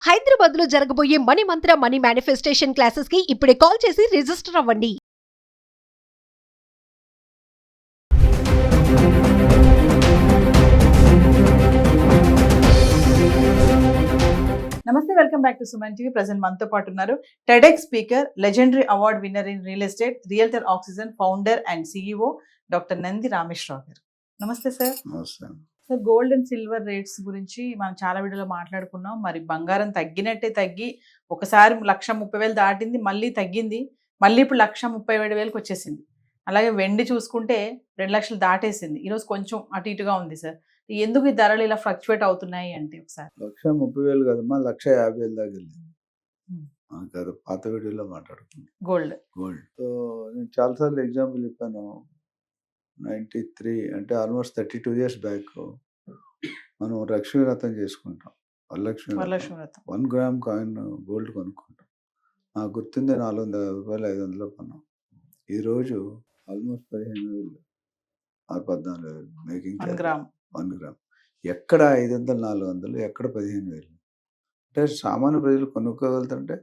హైదరాబాద్ లో జరగబోయే మనీ మంత్ర money manifestation classes కి ఇప్పుడే కాల్ చేసి రిజిస్టర్ అవ్వండి. నమస్తే, welcome back to Suman TV. Present మనతో పాటు ఉన్నారు TEDx speaker, legendary award winner in real estate, realtor oxygen founder and CEO doctor Nandi Rameshwar Rao గారు. నమస్తే sir. Sir, gold and silver rates గురించి మనం చాలా వీడియోలో మాట్లాడుకున్నాం. మరి బంగారం తగ్గినట్టే తగ్గి ఒకసారి 1,30,000 దాటింది, మళ్ళీ తగ్గింది, మళ్ళీ ఇప్పుడు 1,37,000కి వచ్చేసింది. అలాగే వెండి చూసుకుంటే 2 లక్షలు దాటేసింది. ఈరోజు కొంచెం అటు ఇటుగా ఉంది సార్. ఎందుకు ఈ ధరలు ఇలా ఫ్లక్చువేట్ అవుతున్నాయి అంటే ఒకసారి 1,30,000 కదమ్మా, 1,50,000 దాకా వెళ్ళింది. కదా పాత వీడియోలో మాట్లాడుకున్నాం. గోల్డ్ సో నేను చాలాసార్లు ఎగ్జాంపుల్ చెప్పాను. 93 అంటే ఆల్మోస్ట్ 32 years బ్యాక్ మనం లక్ష్మీ వ్రతం చేసుకుంటాం. వరలక్ష్మి వ్రతం 1 గ్రామ్ కాయిన్ గోల్డ్ కొనుక్కుంటాం. నాకు గుర్తుంది 400,000 కొన్నాం. ఈరోజు ఆల్మోస్ట్ 15,000 14,000 మేకింగ్ 1 గ్రామ్. ఎక్కడ 500, 400, ఎక్కడ 15,000? అంటే సామాన్య ప్రజలు కొనుక్కోగలుగుతుంటే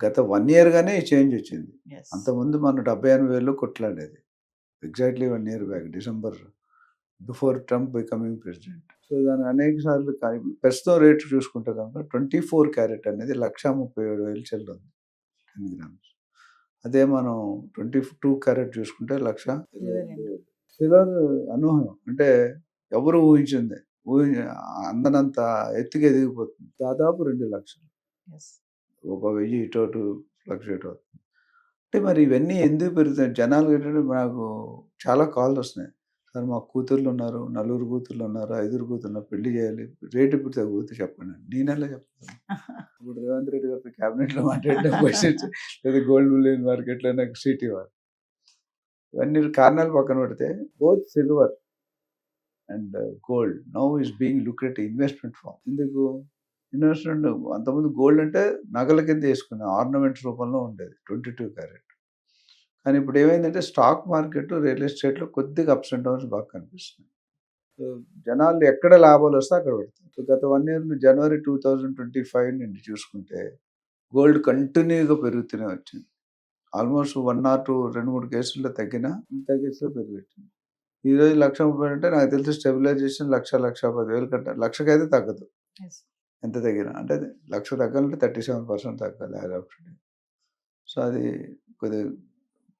గత 1 year గానే ఈ చేంజ్ వచ్చింది. అంతకుముందు మనం 70,000 కొట్లాడేది. Exactly 1 year back, December before Trump becoming president. So దాని అనేక సార్లు ప్రస్తుతం రేటు చూసుకుంటే కనుక 24 క్యారెట్ అనేది 1,37,000 చెల్లుంది 10 grams. అదే మనం 22 క్యారెట్ చూసుకుంటే 1,22,000. సిల్వర్ అనూహ్యం, అంటే ఎవరు ఊహించింది, అందనంత ఎత్తుగా ఎదిగిపోతుంది. దాదాపు 2 లక్షలు, ఒక 1000 ఇటు ఫ్లక్చుయేట్ అవుతుంది. అంటే మరి ఇవన్నీ ఎందుకు పెరుగుతాయి? జనాలు ఏంటంటే నాకు చాలా కాల్స్ వస్తున్నాయి. సార్ మా కూతుర్లు ఉన్నారు, 4 కూతుర్లు ఉన్నారు, 5 కూతుర్లు పెళ్లి చేయాలి, రేటు ఇప్పుడు తగ్గిపోతే చెప్పండి. నేనెలా చెప్తాను? ఇప్పుడు రేవంత్ రెడ్డి గారితో క్యాబినెట్లో మాట్లాడిన క్వశ్చన్స్, లేదా గోల్డ్ బులియన్ మార్కెట్లో నాకు సీట్ ఇవ్వాలి. ఇవన్నీ కారణాలు పక్కన పెడితే both silver and gold now is being look at investment form. ఎందుకు ఇన్వెస్ట్మెంట్? అంతకుముందు గోల్డ్ అంటే నగల కింద వేసుకునే ఆర్నమెంట్స్ రూపంలో ఉండేది 22 క్యారెట్. కానీ ఇప్పుడు ఏమైందంటే స్టాక్ మార్కెట్, రియల్ ఎస్టేట్లో కొద్దిగా అప్స్ అండ్ డౌన్స్ బాగా కనిపిస్తున్నాయి. సో జనాలు ఎక్కడ లాభాలు వస్తే అక్కడ పెడతారు. సో గత 1 year జనవరి 2025 నుండి చూసుకుంటే గోల్డ్ కంటిన్యూగా పెరుగుతూనే వచ్చింది. ఆల్మోస్ట్ 1 or 2, 2-3 కేసుల్లో తగ్గినా ఇంత కేసులో పెరుగుతుంది. ఈరోజు 1,30,000 అంటే నాకు తెలిసి స్టెబిలైజేషన్ 1,10,000 కంటే 1,00,000 అయితే తగ్గదు. ఎంత తగ్గినా అంటే 1,00,000 తగ్గాలంటే 37% తగ్గాలి యాజ్ ఆఫ్ టుడే. సో అది కొద్దిగా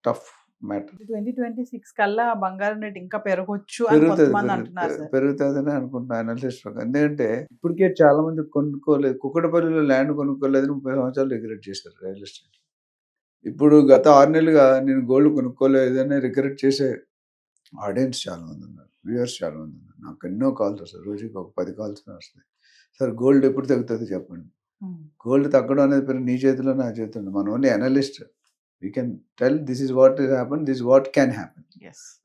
టఫ్ మ్యాటర్. 2026 కల్లా బంగారం రేట్ ఇంకా పెరగొచ్చు అని పెరుగుతుందని అనుకుంటున్నాను అనలిస్ట్. ఎందుకంటే ఇప్పటికే చాలా మంది కొనుక్కోలేదు. కుక్కడపల్లిలో ల్యాండ్ కొనుక్కోలేదని 30 సంవత్సరాలు రిగ్రెట్ చేశారు రియల్ ఎస్టేట్. ఇప్పుడు గత 6 నెలలుగా నేను గోల్డ్ కొనుక్కోలేదని రిగ్రెట్ చేసే ఆడియన్స్ చాలా మంది ఉన్నారు, వ్యూవర్స్ చాలా మంది ఉన్నారు. నాకు ఎన్నో కాల్స్ వస్తాయి, రోజుకి ఒక 10 కాల్స్ వస్తాయి. సార్ గోల్డ్ ఎప్పుడు తగ్గుతుంది చెప్పండి. గోల్డ్ తగ్గడం అనేది నీ చేతిలో, నా చేతిలో. మనం only analyst. We can tell this is what is happen, this what can happen,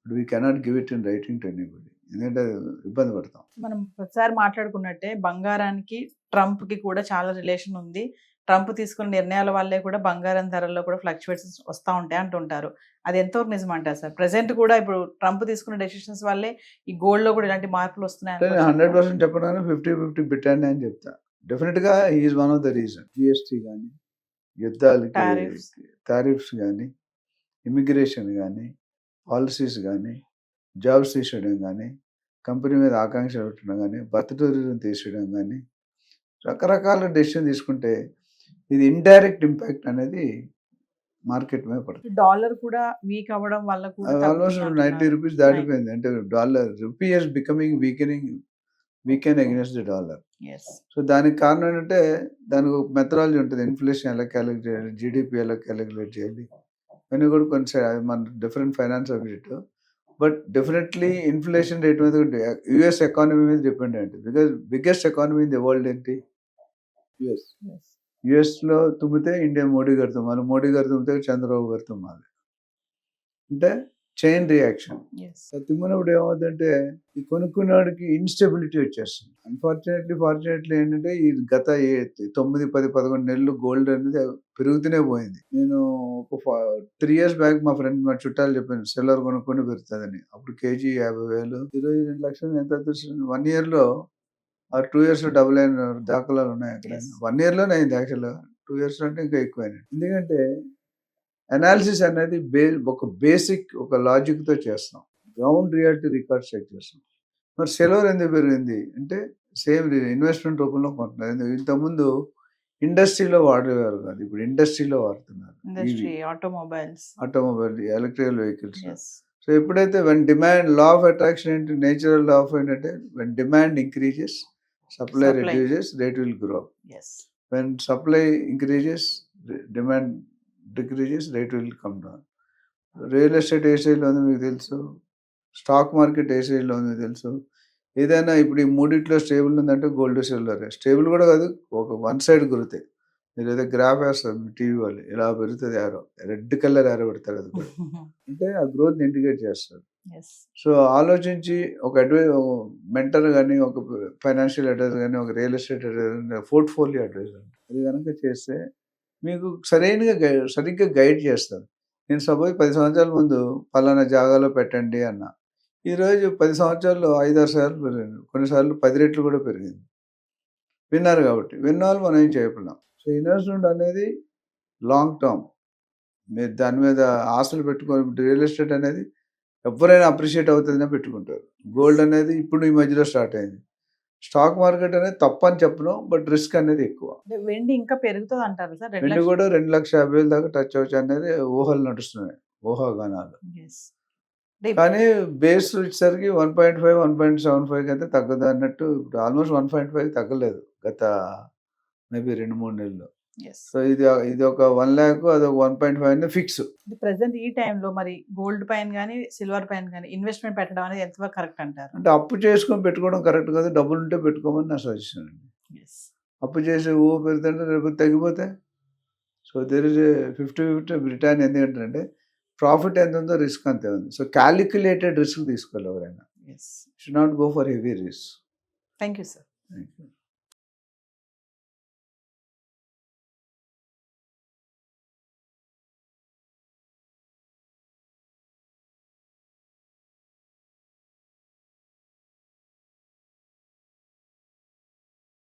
but we cannot give it in writing to anybody. ఎందుకంటే ఇబ్బంది పడతాం. మనం ప్రతిసారి మాట్లాడుకున్నట్టే బంగారానికి ట్రంప్ కి కూడా చాలా రిలేషన్ ఉంది. ట్రంప్ తీసుకున్న నిర్ణయాల వల్లే కూడా బంగారం ధరల్లో కూడా ఫ్లక్చువేషన్స్ వస్తూ ఉంటాయి అంటుంటారు. అది ఎంతవరకు నిజం అంటారు సార్? ప్రెసెంట్ కూడా ఇప్పుడు ట్రంప్ తీసుకున్న డెసిషన్స్ వల్లే ఈ గోల్డ్ లో కూడా ఇలాంటి మార్పులు వస్తున్నాయి. 100% చెప్పడానికి 50-50 పెట్టండి అని చెప్తా. డెఫినెట్గా is one of the reason. GST కానీ, యుద్ధాలకి టారిఫ్స్ కానీ, ఇమిగ్రేషన్ కానీ, పాలసీస్ కానీ, జాబ్స్ తీసేయడం కానీ, కంపెనీ మీద ఆకాంక్ష పెట్టడం కానీ, బర్త్ టూరిజం తీసేయడం కానీ, రకరకాల డెసిషన్ తీసుకుంటే ఇది ఇండైరెక్ట్ ఇంపాక్ట్ అనేది మార్కెట్ మీద పడుతుంది. డాలర్ కూడా వీక్ అవ్వడం వల్ల కూడా ఆల్మోస్ట్ 90 రూపీస్ దాటిపోయింది. అంటే dollar rupee is becoming weaken against the dollar. So దానికి కారణం ఏంటంటే దానికి ఒక మెథడాలజీ ఉంటుంది. ఇన్ఫ్లేషన్ ఎలా క్యాలిక్యులేట్ చేయాలి, జీడిపి ఎలా క్యాలిక్యులేట్ చేయాలి, ఇవన్నీ కూడా కొంచెం మన different finance subject. But definitely inflation rate మీద యుఎస్ ఎకానమీ మీద డిపెండ్ అయింది. Because biggest economy in the world ఏంటి? యుఎస్లో తుమ్మితే ఇండియా మోడీ గారు తుమ్మాలి, మోడీ గారు తుమ్మితే చంద్రబాబు గారు తుమ్మాలి. అంటే చైన్ రియాక్షన్. తుమ్మినప్పుడు ఏమవుతుందంటే ఈ కొనుక్కునేవాడికి ఇన్స్టెబిలిటీ వచ్చేస్తుంది. ఫార్చునేట్లీ ఏంటంటే ఈ గత 9, 10, 11 నెలలు గోల్డ్ అనేది పెరుగుతూనే పోయింది. నేను ఒక 3 years బ్యాక్ మా ఫ్రెండ్, మా చుట్టాలు చెప్పాను సిల్వర్ కొనుక్కొని పెరుగుతుందని. అప్పుడు కేజీ 50,000, 22 లక్షలు ఎంత 1 year లో ఆ 2 years డబుల్ అయిన దాఖలాలు ఉన్నాయి అక్కడ. Yes. 1 yearలోనే అయింది యాక్చువల్గా. 2 years అంటే ఇంకా ఎక్కువైంది. ఎందుకంటే అనాలిసిస్ అనేది ఒక బేసిక్ ఒక లాజిక్తో చేస్తాం. గ్రౌండ్ రియాలిటీ రికార్డ్స్ చెక్ చేస్తాం. మరి సిల్వర్ ఎందుకు పెరిగింది అంటే సేమ్ ఇన్వెస్ట్మెంట్ రూపంలో కొంటున్నారు. ఇంతకుముందు ఇండస్ట్రీలో వాడేవారు కాదు, ఇప్పుడు ఇండస్ట్రీలో వాడుతున్నారు. Industry, automobiles. Automobile, electrical vehicles. Yes. So ఎప్పుడైతే when demand, law of attraction ఏంటి, నేచురల్ లా ఆఫ్ ఏంటంటే when demand increases supply Supply. Reduces rate will grow. Yes. When supply increases demand decreases rate will come down. Real estate ఏ స్టేజ్లో ఉంది మీకు తెలుసు, stock market ఏ స్టేజ్లో ఉంది మీకు తెలుసు. ఏదైనా ఇప్పుడు ఈ మూడిట్లో స్టేబుల్ ఉందంటే గోల్డ్ సిల్వర్. స్టేబుల్ కూడా కాదు, ఒక వన్ సైడ్ గురుతాయి. మీరు ఏదో గ్రాఫ్ వేస్తారు మీ టీవీ వాళ్ళు, ఇలా పెరుగుతుంది యారో, రెడ్ కలర్ యారో పెడతారు, అది కూడా అంటే ఆ గ్రోత్ ఇండికేట్ చేస్తారు. Yes. సో ఆలోచించి ఒక మెంటర్ కానీ, ఒక ఫైనాన్షియల్ అడ్వైజర్ కానీ, ఒక real estate advisor, portfolio advisor అది కనుక చేస్తే మీకు సరిగ్గా గైడ్ చేస్తారు. నేను సపోజ్ 10 సంవత్సరాల ముందు పలానా జాగాలో పెట్టండి అన్నా, ఈరోజు 10 సంవత్సరాల్లో 5-6 సార్లు పెరిగింది, కొన్నిసార్లు 10 రెట్లు కూడా పెరిగింది. విన్నారు కాబట్టి, విన్నవాళ్ళు మనం ఏం చేయగలం. సో ఇన్వెస్ట్మెంట్ అనేది లాంగ్ టర్మ్. మీరు దాని మీద ఆశలు పెట్టుకొని, రియల్ ఎస్టేట్ అనేది ఎవరైనా అప్రిషియేట్ అవుతుందనే పెట్టుకుంటారు. గోల్డ్ అనేది ఇప్పుడు ఈ మధ్యలో స్టార్ట్ అయింది. స్టాక్ మార్కెట్ అనేది తప్పని చెప్పను, బట్ రిస్క్ అనేది ఎక్కువ. అంటే వెండి ఇంకా పెరుగుతుంది అంటారు సార్? వెండి కూడా 2,50,000 దాకా టచ్ అవచ్చు అనేది ఊహలు నడుస్తున్నాయి, ఊహాగానాలు. Yes. కానీ బేస్ వచ్చేసరికి 1.5, 1.75 అయితే తగ్గదు అన్నట్టు. ఇప్పుడు ఆల్మోస్ట్ 1.5 తగ్గలేదు గత మేబీ 2-3 నెలలు. Yes. సో ఇది ఒక 1 lakh, అది ఒక 1.5 ఫిక్స్. ప్రెసెంట్ ఈ టైంలో మరి గోల్డ్ పైన కానీ సిల్వర్ పైన కానీ ఇన్వెస్ట్మెంట్ పెట్టడం అనేది ఎంతవరకు కరెక్ట్ అంటారు? అంటే అప్పు చేసుకొని పెట్టుకోవడం కరెక్ట్ కాదు, డబ్బులు ఉంటే పెట్టుకోమని నా సజెషన్ అండి. Yes. అప్పు చేసి పెడుతుంటే రేపు తగ్గిపోతే, సో దెర్ ఇస్ 50-50 రిటర్న్. ఎందుకంటే ప్రాఫిట్ ఎంత ఉందో రిస్క్ అంతే ఉంది. సో క్యాలిక్యులేటెడ్ రిస్క్ తీసుకోవాలి ఎవరైనా. Yes. Should not go for heavy risk. Thank you, sir. Thank you.